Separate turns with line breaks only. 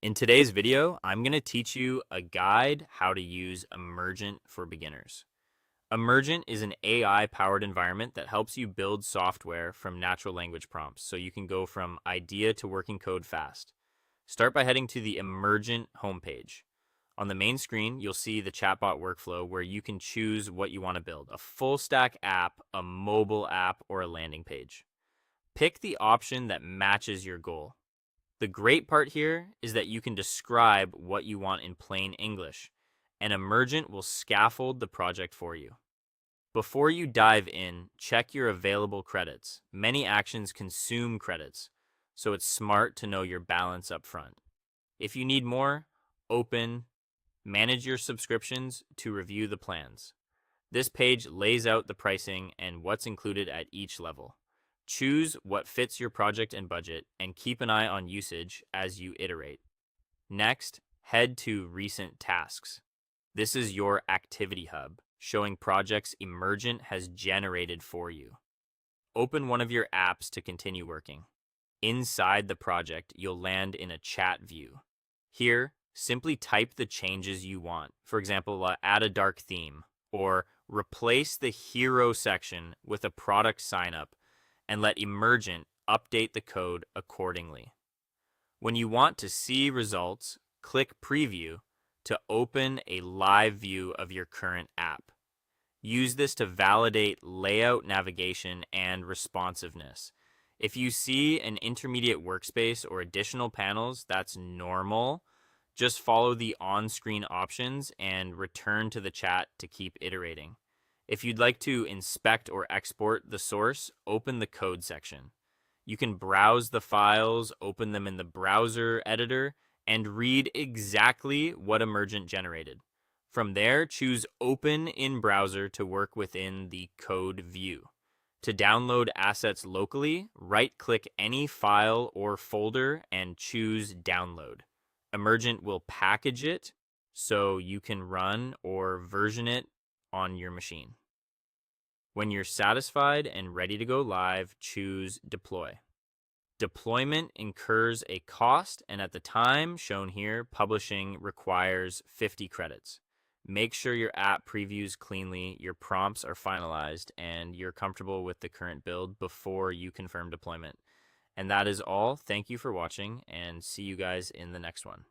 In today's video, I'm going to teach you a guide how to use Emergent for beginners. Emergent is an AI-powered environment that helps you build software from natural language prompts, so you can go from idea to working code fast. Start by heading to the Emergent homepage. On the main screen, you'll see the chatbot workflow where you can choose what you want to build, a full stack app, a mobile app, or a landing page. Pick the option that matches your goal. The great part here is that you can describe what you want in plain English, and Emergent will scaffold the project for you. Before you dive in, check your available credits. Many actions consume credits, so it's smart to know your balance up front. If you need more, open, manage your subscriptions to review the plans. This page lays out the pricing and what's included at each level. Choose what fits your project and budget, and keep an eye on usage as you iterate. Next, head to Recent Tasks. This is your activity hub, showing projects Emergent has generated for you. Open one of your apps to continue working. Inside the project, you'll land in a chat view. Here, simply type the changes you want. For example, add a dark theme, or replace the hero section with a product signup, and let Emergent update the code accordingly. When you want to see results, click Preview to open a live view of your current app. Use this to validate layout, navigation, and responsiveness. If you see an intermediate workspace or additional panels, that's normal. Just follow the on-screen options and return to the chat to keep iterating. If you'd like to inspect or export the source, open the code section. You can browse the files, open them in the browser editor, and read exactly what Emergent generated. From there, choose Open in Browser to work within the code view. To download assets locally, right-click any file or folder and choose Download. Emergent will package it so you can run or version it on your machine. When you're satisfied and ready to go live, choose Deploy. Deployment incurs a cost, and at the time shown here, publishing requires 50 credits. Make sure your app previews cleanly, your prompts are finalized, and you're comfortable with the current build before you confirm deployment. And that is all. Thank you for watching, and see you guys in the next one.